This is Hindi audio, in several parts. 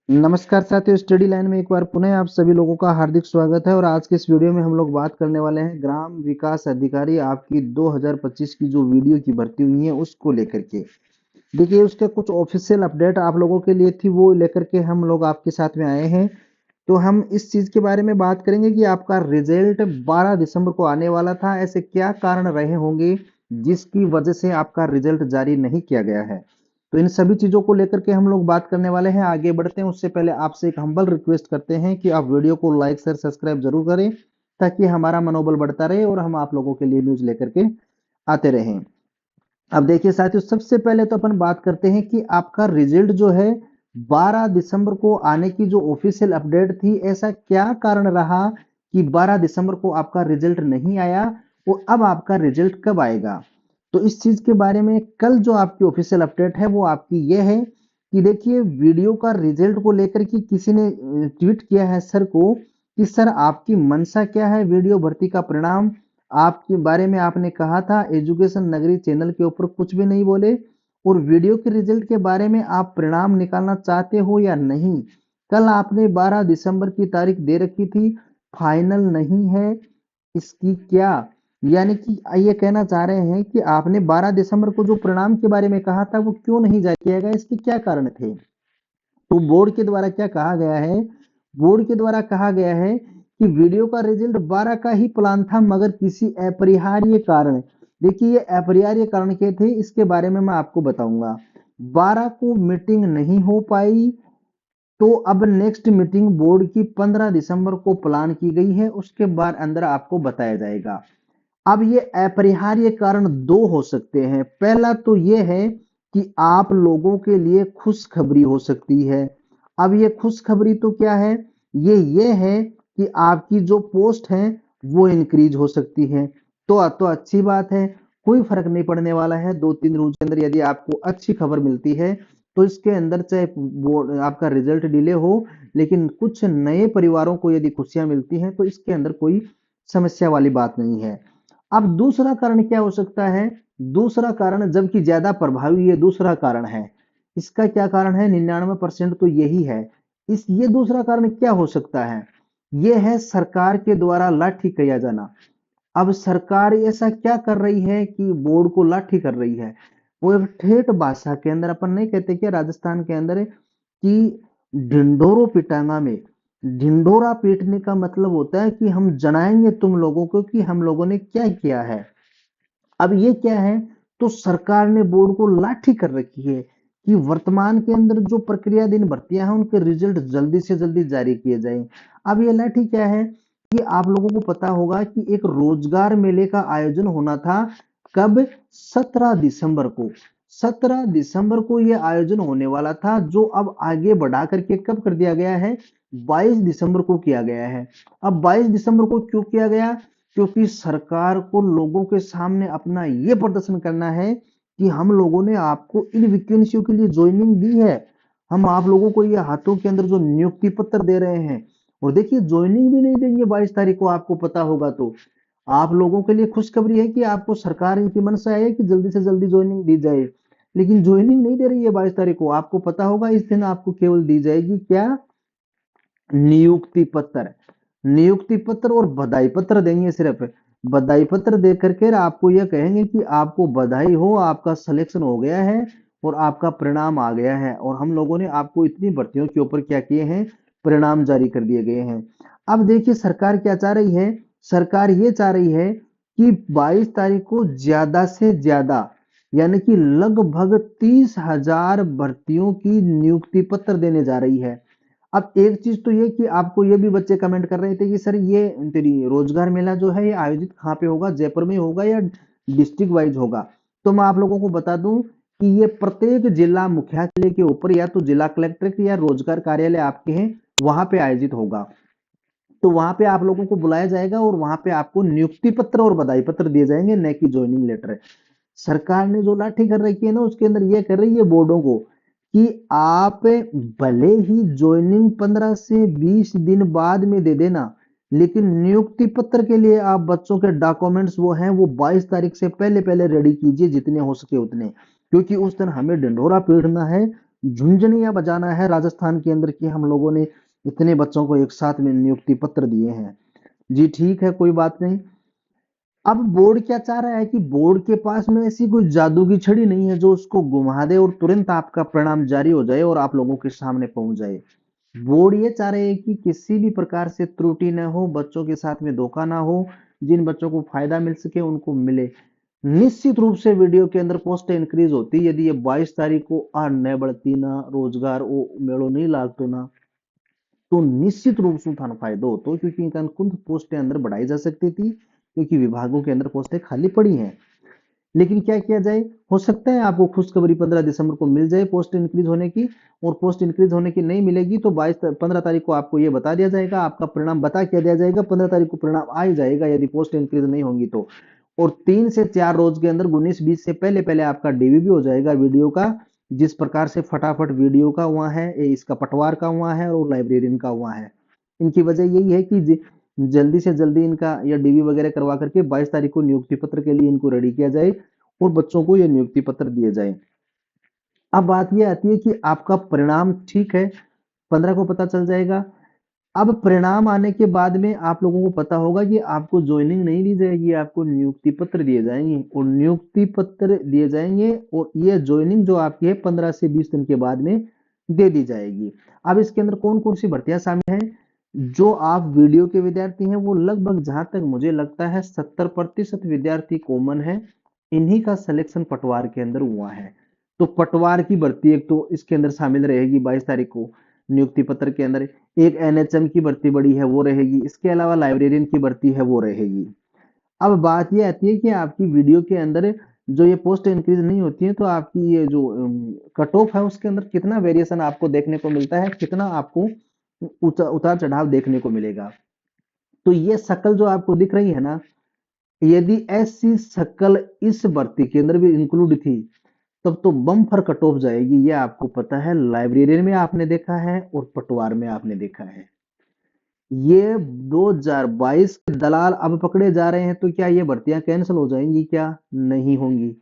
नमस्कार साथियों, स्टडी लाइन में एक बार पुनः आप सभी लोगों का हार्दिक स्वागत है। और आज के इस वीडियो में हम लोग बात करने वाले हैं ग्राम विकास अधिकारी आपकी 2025 की जो वीडियो की भर्ती हुई है उसको लेकर के। देखिए, उसके कुछ ऑफिशियल अपडेट आप लोगों के लिए थी, वो लेकर के हम लोग आपके साथ में आए हैं। तो हम इस चीज के बारे में बात करेंगे कि आपका रिजल्ट 12 दिसंबर को आने वाला था। ऐसे क्या कारण रहे होंगे जिसकी वजह से आपका रिजल्ट जारी नहीं किया गया है। तो इन सभी चीजों को लेकर के हम लोग बात करने वाले हैं। आगे बढ़ते हैं उससे पहले आपसे एक हम्बल रिक्वेस्ट करते हैं कि आप वीडियो को लाइक शेयर सब्सक्राइब जरूर करें, ताकि हमारा मनोबल बढ़ता रहे और हम आप लोगों के लिए न्यूज लेकर के आते रहें। अब देखिए साथियों, सबसे पहले तो अपन बात करते हैं कि आपका रिजल्ट जो है 12 दिसंबर को आने की जो ऑफिशियल अपडेट थी, ऐसा क्या कारण रहा कि 12 दिसंबर को आपका रिजल्ट नहीं आया और अब आपका रिजल्ट कब आएगा। तो इस चीज के बारे में कल जो आपकी ऑफिशियल अपडेट है वो आपकी ये है कि देखिए, वीडियो का रिजल्ट को लेकर के किसी ने ट्वीट किया है सर को कि सर आपकी मंशा क्या है वीडियो भर्ती का परिणाम आपके बारे में आपने कहा था, एजुकेशन नगरी चैनल के ऊपर कुछ भी नहीं बोले। और वीडियो के रिजल्ट के बारे में आप परिणाम निकालना चाहते हो या नहीं। कल आपने 12 दिसंबर की तारीख दे रखी थी, फाइनल नहीं है। इसकी क्या यानी कि ये कहना चाह रहे हैं कि आपने 12 दिसंबर को जो परिणाम के बारे में कहा था वो क्यों नहीं जारी किया गया, इसके क्या कारण थे। तो बोर्ड के द्वारा क्या कहा गया है, बोर्ड के द्वारा कहा गया है कि वीडियो का रिजल्ट 12 का ही प्लान था, मगर किसी अपरिहार्य कारण, देखिए ये अपरिहार्य कारण के थे, इसके बारे में मैं आपको बताऊंगा। 12 को मीटिंग नहीं हो पाई, तो अब नेक्स्ट मीटिंग बोर्ड की 15 दिसंबर को प्लान की गई है, उसके बाद अंदर आपको बताया जाएगा। अब ये अपरिहार्य कारण दो हो सकते हैं। पहला तो ये है कि आप लोगों के लिए खुशखबरी हो सकती है। अब ये खुशखबरी तो क्या है, ये है कि आपकी जो पोस्ट है वो इंक्रीज हो सकती है। तो अच्छी बात है, कोई फर्क नहीं पड़ने वाला है। 2-3 रोज के अंदर यदि आपको अच्छी खबर मिलती है तो इसके अंदर चाहे वो आपका रिजल्ट डिले हो, लेकिन कुछ नए परिवारों को यदि खुशियां मिलती हैं तो इसके अंदर कोई समस्या वाली बात नहीं है। अब दूसरा कारण क्या हो सकता है, दूसरा कारण जबकि ज्यादा प्रभावी ये दूसरा कारण है। इसका क्या कारण है, 99% तो यही है। ये दूसरा कारण क्या हो सकता है, ये है सरकार के द्वारा लाठी किया जाना। अब सरकार ऐसा क्या कर रही है कि बोर्ड को लाठी कर रही है। वो एक ठेठ भाषा के अंदर, अपन नहीं कहते क्या राजस्थान के अंदर कि ढिंढोरो पिटांगा में, ढिंढोरा पीटने का मतलब होता है कि हम जनाएंगे तुम लोगों को कि हम लोगों ने क्या किया है। अब ये क्या है, तो सरकार ने बोर्ड को लाठी कर रखी है कि वर्तमान के अंदर जो प्रक्रियाधीन भर्तियां हैं उनके रिजल्ट जल्दी से जल्दी जारी किए जाएं। अब ये लाठी क्या है कि आप लोगों को पता होगा कि एक रोजगार मेले का आयोजन होना था। कब, 17 दिसंबर को। 17 दिसंबर को ये आयोजन होने वाला था, जो अब आगे बढ़ा करके कब कर दिया गया है, 22 दिसंबर को किया गया है। अब 22 दिसंबर को क्यों किया गया, क्योंकि सरकार को लोगों के सामने अपना ये प्रदर्शन करना है कि हम लोगों ने आपको इन वैकेंसियों के लिए ज्वाइनिंग दी है। हम आप लोगों को ये हाथों के अंदर जो नियुक्ति पत्र दे रहे हैं, और देखिए ज्वाइनिंग भी नहीं देंगे 22 तारीख को, आपको पता होगा। तो आप लोगों के लिए खुशखबरी है कि आपको सरकार इनकी मनसा है कि जल्दी से जल्दी ज्वाइनिंग दी जाए, लेकिन ज्वाइनिंग नहीं दे रही है 22 तारीख को। आपको पता होगा इस दिन आपको केवल दी जाएगी क्या, नियुक्ति पत्र। नियुक्ति पत्र और बधाई पत्र देंगे सिर्फ। बधाई पत्र दे करके आपको यह कहेंगे कि आपको बधाई हो, आपका सिलेक्शन हो गया है और आपका परिणाम आ गया है, और हम लोगों ने आपको इतनी भर्तियों के ऊपर क्या किए हैं, परिणाम जारी कर दिए गए हैं। अब देखिए सरकार क्या चाह रही है, सरकार ये चाह रही है कि 22 तारीख को ज्यादा से ज्यादा, यानी कि लगभग 30,000 भर्तियों की नियुक्ति पत्र देने जा रही है। अब एक चीज तो ये कि आपको ये भी बच्चे कमेंट कर रहे थे कि सर ये तेरी रोजगार मेला जो है ये आयोजित कहाँ पे होगा, जयपुर में होगा या डिस्ट्रिक्ट वाइज होगा। तो मैं आप लोगों को बता दूं कि ये प्रत्येक जिला मुख्यालय के ऊपर या तो जिला कलेक्ट्रेट या रोजगार कार्यालय आपके हैं वहां पे आयोजित होगा। तो वहां पे आप लोगों को बुलाया जाएगा और वहां पे आपको नियुक्ति पत्र और बधाई पत्र दिए जाएंगे, न कि ज्वाइनिंग लेटर। सरकार ने जो लाठी कर रखी है ना, उसके अंदर ये कर रही है बोर्डों को कि आप भले ही ज्वाइनिंग 15 से 20 दिन बाद में दे देना, लेकिन नियुक्ति पत्र के लिए आप बच्चों के डॉक्यूमेंट्स वो हैं वो 22 तारीख से पहले पहले रेडी कीजिए, जितने हो सके उतने, क्योंकि उस दिन हमें ढिंढोरा पीटना है। झुंझुनिया बजाना है राजस्थान के अंदर कि हम लोगों ने इतने बच्चों को एक साथ में नियुक्ति पत्र दिए हैं। जी ठीक है, कोई बात नहीं। अब बोर्ड क्या चाह रहा है कि बोर्ड के पास में ऐसी कोई जादू की छड़ी नहीं है जो उसको घुमा दे और तुरंत आपका परिणाम जारी हो जाए और आप लोगों के सामने पहुंच जाए। बोर्ड ये चाह रहे हैं कि किसी भी प्रकार से त्रुटि न हो, बच्चों के साथ में धोखा ना हो, जिन बच्चों को फायदा मिल सके उनको मिले। निश्चित रूप से वीडियो के अंदर पोस्ट इंक्रीज होती, यदि ये 22 तारीख को आ न बढ़ती ना रोजगार वो मेड़ो नहीं लागतो ना, तो निश्चित रूप से थानो फायदो होतो, क्योंकि इनका कुछ पोस्टें अंदर बढ़ाई जा सकती थी, क्योंकि विभागों के अंदर पोस्टें खाली पड़ी हैं। लेकिन क्या किया जाए, हो सकता है आपको खुशखबरी 15 दिसंबर को मिल जाए पोस्ट इंक्रीज होने की, और पोस्ट इंक्रीज होने की नहीं मिलेगी तो 15 तारीख को आपको ये बता दिया जाएगा, आपका परिणाम बता क्या दिया जाएगा, 15 तारीख को परिणाम आ ही जाएगा यदि पोस्ट इंक्रीज नहीं होंगी तो। और 3 से 4 रोज के अंदर 19-20 से पहले पहले आपका डीवी भी हो जाएगा वीडियो का। जिस प्रकार से फटाफट वीडियो का हुआ है, इसका पटवार का हुआ है और लाइब्रेरियन का हुआ है। इनकी वजह यही है कि जल्दी से जल्दी इनका या डीवी वगैरह करवा करके 22 तारीख को नियुक्ति पत्र के लिए इनको रेडी किया जाए और बच्चों को ये नियुक्ति पत्र दिए जाए। अब बात ये आती है कि आपका परिणाम ठीक है 15 को पता चल जाएगा। अब परिणाम आने के बाद में आप लोगों को पता होगा कि आपको ज्वाइनिंग नहीं दी जाएगी, आपको नियुक्ति पत्र दिए जाएंगे और नियुक्ति पत्र दिए जाएंगे और ये ज्वाइनिंग जो आपकी है 15 से 20 दिन के बाद में दे दी जाएगी। अब इसके अंदर कौन कौन सी भर्तियां शामिल हैं? जो आप वीडियो के विद्यार्थी हैं वो लगभग जहां तक मुझे लगता है 70% विद्यार्थी कॉमन है, इन्हीं का सिलेक्शन पटवार के अंदर हुआ है। तो पटवार की भर्ती एक तो इसके अंदर शामिल रहेगी 22 तारीख को नियुक्ति पत्र के अंदर। एक एनएचएम की भर्ती बड़ी है वो रहेगी, इसके अलावा लाइब्रेरियन की भर्ती है वो रहेगी। अब बात ये आती है कि आपकी वीडियो के अंदर जो ये पोस्ट इंक्रीज नहीं होती है तो आपकी ये जो कट ऑफ है उसके अंदर कितना वेरिएशन आपको देखने को मिलता है, कितना आपको उतार चढ़ाव देखने को मिलेगा। तो ये शक्ल जो आपको दिख रही है ना, यदि ऐसी शक्ल इस भर्ती के अंदर भी इंक्लूड थी तब तो बम्पर कट ऑफ जाएगी। ये आपको पता है, लाइब्रेरियन में आपने देखा है और पटवार में आपने देखा है। ये 2022 के दलाल अब पकड़े जा रहे हैं तो क्या ये भर्तियां कैंसिल हो जाएंगी? क्या नहीं होंगी,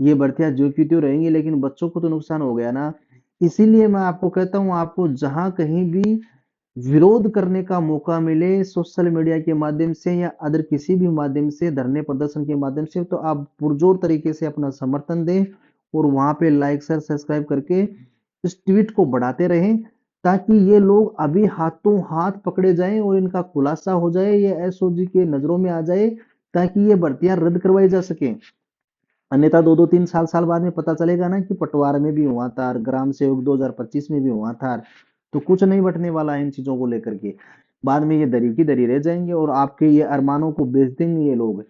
ये भर्तियां जो की त्यों रहेंगी, लेकिन बच्चों को तो नुकसान हो गया ना। इसीलिए मैं आपको कहता हूं, आपको जहां कहीं भी विरोध करने का मौका मिले सोशल मीडिया के माध्यम से या अदर किसी भी माध्यम से, धरने प्रदर्शन के माध्यम से, तो आप पुरजोर तरीके से अपना समर्थन दें और वहां पे लाइक शेयर सब्सक्राइब करके इस ट्वीट को बढ़ाते रहें, ताकि ये लोग अभी हाथों हाथ पकड़े जाएं और इनका खुलासा हो जाए, ये एसओजी के नजरों में आ जाए, ताकि ये भर्तियां रद्द करवाई जा सके। अन्यथा 2-2 3 साल साल बाद में पता चलेगा ना कि पटवार में भी हुआ था, ग्राम सेवक 2025 में भी हुआ था, तो कुछ नहीं बटने वाला है इन चीजों को लेकर के। बाद में ये दरी की दरी रह जाएंगे और आपके ये अरमानों को बेच देंगे ये लोग।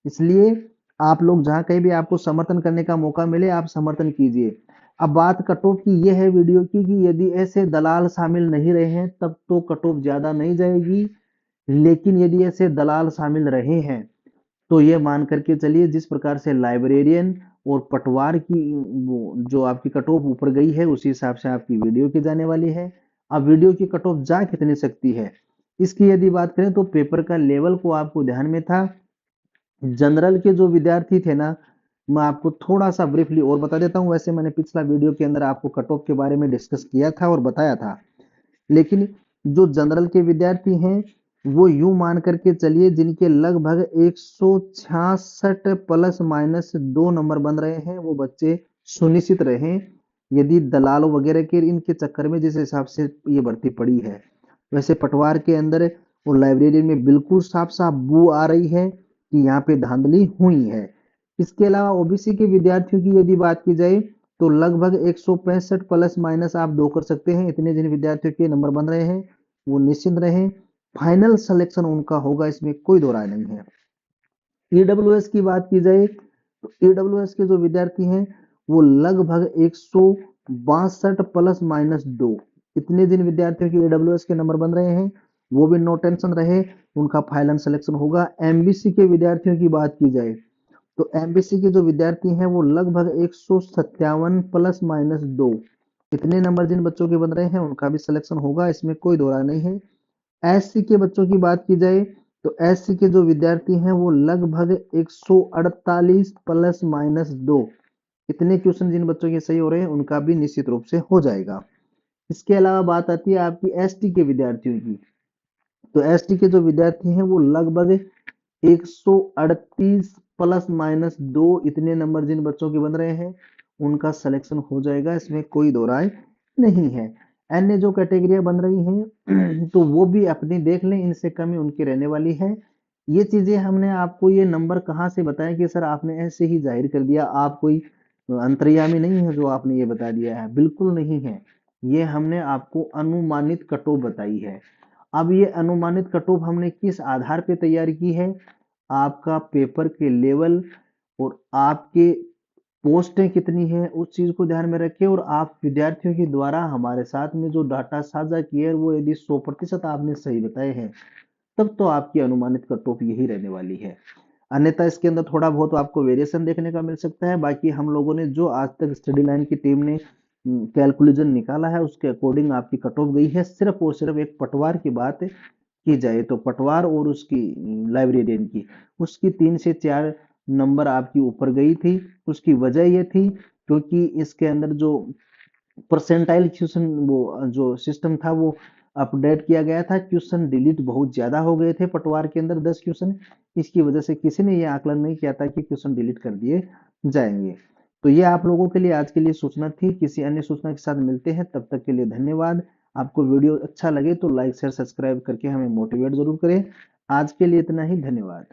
इसलिए आप लोग जहां कहीं भी आपको समर्थन करने का मौका मिले आप समर्थन कीजिए। अब बात कट ऑफ की ये है वीडियो की कि यदि ऐसे दलाल शामिल नहीं रहे हैं तब तो कट ऑफ ज्यादा नहीं जाएगी, लेकिन यदि ऐसे दलाल शामिल रहे हैं तो ये मान करके चलिए जिस प्रकार से लाइब्रेरियन और पटवार की जो आपकी कट ऑफ ऊपर गई है उसी हिसाब से आपकी वीडियो की जाने वाली है। अब वीडियो की कट ऑफ जा कितनी सकती है इसकी यदि बात करें तो पेपर का लेवल को आपको ध्यान में था। जनरल के जो विद्यार्थी थे ना, मैं आपको थोड़ा सा ब्रीफली और बता देता हूं। वैसे मैंने पिछला वीडियो के अंदर आपको कट ऑफ के बारे में डिस्कस किया था और बताया था, लेकिन जो जनरल के विद्यार्थी हैं वो यूं मान करके चलिए जिनके लगभग 166 प्लस माइनस 2 नंबर बन रहे हैं वो बच्चे सुनिश्चित रहें, यदि दलालों वगैरह के इनके चक्कर में जिस हिसाब से ये भर्ती पड़ी है। वैसे पटवार के अंदर और लाइब्रेरी में बिल्कुल साफ साफ बू आ रही है कि यहाँ पे धांधली हुई है। इसके अलावा ओबीसी के विद्यार्थियों की यदि बात की जाए तो लगभग 165 प्लस माइनस आप 2 कर सकते हैं, इतने जिन विद्यार्थियों के नंबर बन रहे हैं वो निश्चिंत रहें, फाइनल सिलेक्शन उनका होगा, इसमें कोई दो राय नहीं है। ईडब्ल्यूएस की बात की जाए तो ईडब्ल्यूएस के जो विद्यार्थी हैं वो लगभग 162 प्लस माइनस 2, इतने जिन विद्यार्थियों के ईडब्ल्यूएस के नंबर बन रहे हैं वो भी नो टेंशन रहे, उनका फाइनल सिलेक्शन होगा। एमबीसी के विद्यार्थियों की बात की जाए तो एमबीसी के जो विद्यार्थी हैं वो लगभग 157 प्लस माइनस 2, इतने नंबर जिन बच्चों के बन रहे हैं उनका भी सिलेक्शन होगा, इसमें कोई दो राय नहीं है। एससी के बच्चों की बात की जाए तो एससी के जो विद्यार्थी हैं वो लगभग 148 प्लस माइनस 2, इतने क्वेश्चन जिन बच्चों के सही हो रहे हैं उनका भी निश्चित रूप से हो जाएगा। इसके अलावा बात आती है आपकी एसटी के विद्यार्थियों की। तो एसटी के जो विद्यार्थी हैं वो लगभग 138 प्लस माइनस 2 इतने नंबर जिन बच्चों के बन रहे हैं उनका सिलेक्शन हो जाएगा, इसमें कोई दो राय नहीं है। अन्य जो कैटेगरियां बन रही हैं तो वो भी अपनी देख लें, इनसे कमी उनकी रहने वाली है। ये चीजें हमने आपको ये नंबर कहाँ से बताया कि सर आपने ऐसे ही जाहिर कर दिया, आप कोई अंतर्यामी नहीं है जो आपने ये बता दिया है, बिल्कुल नहीं है। ये हमने आपको अनुमानित कट ऑफ बताई है। अब ये अनुमानित कट ऑफ हमने किस आधार पे तैयार की है, आपका पेपर के लेवल और आपके पोस्टें कितनी है उस चीज को ध्यान में रखें, और आप विद्यार्थियों के द्वारा हमारे साथ में जो डाटा साझा किया है वो यदि 100% आपने सही बताए हैं तब तो आपकी अनुमानित कट ऑफ यही रहने वाली है। अन्यथा इसके अंदर थोड़ा बहुत आपको वेरिएशन देखने का मिल सकता है। बाकी हम लोगों ने जो आज तक स्टडी लाइन की टीम ने कैलकुलेशन निकाला है उसके अकॉर्डिंग आपकी कट ऑफ गई है। सिर्फ और सिर्फ एक पटवार की बात की जाए तो पटवार और उसकी लाइब्रेरियन की, उसकी 3 से 4 नंबर आपकी ऊपर गई थी। उसकी वजह ये थी क्योंकि इसके अंदर जो परसेंटाइल क्वेश्चन वो जो सिस्टम था वो अपडेट किया गया था, क्वेश्चन डिलीट बहुत ज्यादा हो गए थे पटवार के अंदर 10 क्वेश्चन। इसकी वजह से किसी ने ये आकलन नहीं किया था कि क्वेश्चन डिलीट कर दिए जाएंगे। तो ये आप लोगों के लिए आज के लिए सूचना थी। किसी अन्य सूचना के साथ मिलते हैं, तब तक के लिए धन्यवाद। आपको वीडियो अच्छा लगे तो लाइक शेयर सब्सक्राइब करके हमें मोटिवेट जरूर करें। आज के लिए इतना ही, धन्यवाद।